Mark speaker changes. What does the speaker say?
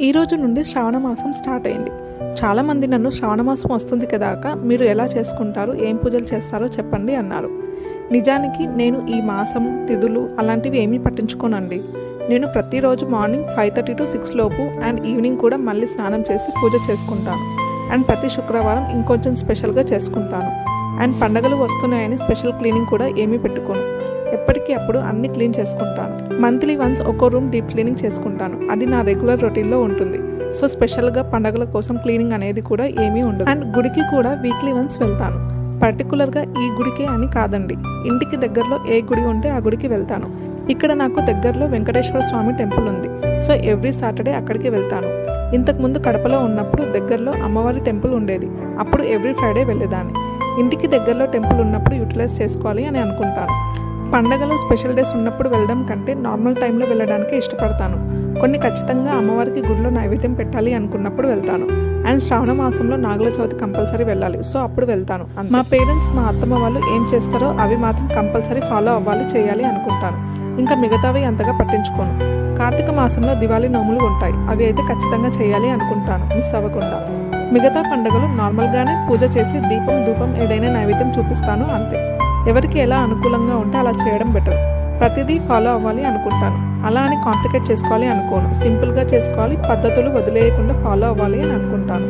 Speaker 1: ఈ రోజు నుండి శ్రావణ మాసం స్టార్ట్ అయింది. చాలామంది నన్ను శ్రావణ మాసం వస్తుంది కదా అక్క, మీరు ఎలా చేసుకుంటారు, ఏం పూజలు చేస్తారో చెప్పండి అన్నారు. నిజానికి నేను ఈ మాసం తిథులు అలాంటివి ఏమీ పట్టించుకోనండి. నేను ప్రతిరోజు మార్నింగ్ 5:30 to 6 లోపు అండ్ ఈవినింగ్ కూడా మళ్ళీ స్నానం చేసి పూజ చేసుకుంటాను. అండ్ ప్రతి శుక్రవారం ఇంకొంచెం స్పెషల్గా చేసుకుంటాను. అండ్ పండగలు వస్తున్నాయని స్పెషల్ క్లీనింగ్ కూడా ఏమీ పెట్టుకోను. ఎప్పటికీ అప్పుడు అన్ని క్లీన్ చేసుకుంటాను. మంత్లీ వన్స్ ఒక్కో రూమ్ డీప్ క్లీనింగ్ చేసుకుంటాను. అది నా రెగ్యులర్ రొటీన్లో ఉంటుంది. సో స్పెషల్గా పండగల కోసం క్లీనింగ్ అనేది కూడా ఏమీ ఉండదు. అండ్ గుడికి కూడా వీక్లీ వన్స్ వెళ్తాను. పర్టికులర్గా ఈ గుడికే అని కాదండి, ఇంటికి దగ్గరలో ఏ గుడి ఉంటే ఆ గుడికి వెళ్తాను. ఇక్కడ నాకు దగ్గరలో వెంకటేశ్వర స్వామి టెంపుల్ ఉంది. సో ఎవ్రీ సాటర్డే అక్కడికి వెళ్తాను. ఇంతకుముందు కడపలో ఉన్నప్పుడు దగ్గరలో అమ్మవారి టెంపుల్ ఉండేది. అప్పుడు ఎవ్రీ ఫ్రైడే వెళ్ళేదాన్ని. ఇంటికి దగ్గరలో టెంపుల్ ఉన్నప్పుడు యూటిలైజ్ చేసుకోవాలి అని అనుకుంటాను. పండగలు స్పెషల్ డేస్ ఉన్నప్పుడు వెళ్ళడం కంటే నార్మల్ టైంలో వెళ్ళడానికి ఇష్టపడతాను. కొన్ని ఖచ్చితంగా అమ్మవారికి గుడిలో నైవేద్యం పెట్టాలి అనుకున్నప్పుడు వెళ్తాను. అండ్ శ్రావణ మాసంలో నాగుల చవితి కంపల్సరీ వెళ్ళాలి. సో అప్పుడు వెళ్తాను. మా పేరెంట్స్, మా అత్తమ్మ వాళ్ళు ఏం చేస్తారో అవి మాత్రం కంపల్సరీ ఫాలో అవ్వాలి, చేయాలి అనుకుంటాను. ఇంకా మిగతావి అంతగా పట్టించుకోను. కార్తీక మాసంలో దివాళీ నోములు ఉంటాయి. అవి అయితే ఖచ్చితంగా చేయాలి అనుకుంటాను, మిస్ అవ్వకుండా. మిగతా పండుగలు నార్మల్గానే పూజ చేసి దీపం ధూపం ఏదైనా నైవేద్యం చూపిస్తాను, అంతే. ఎవరికి ఎలా అనుకూలంగా ఉంటే అలా చేయడం బెటర్. ప్రతిదీ ఫాలో అవ్వాలి అనుకుంటాను. అలా అని కాంప్లికేట్ చేసుకోవాలి అనుకోను. సింపుల్గా చేసుకోవాలి, పద్ధతులు వదిలేయకుండా ఫాలో అవ్వాలి అని అనుకుంటాను.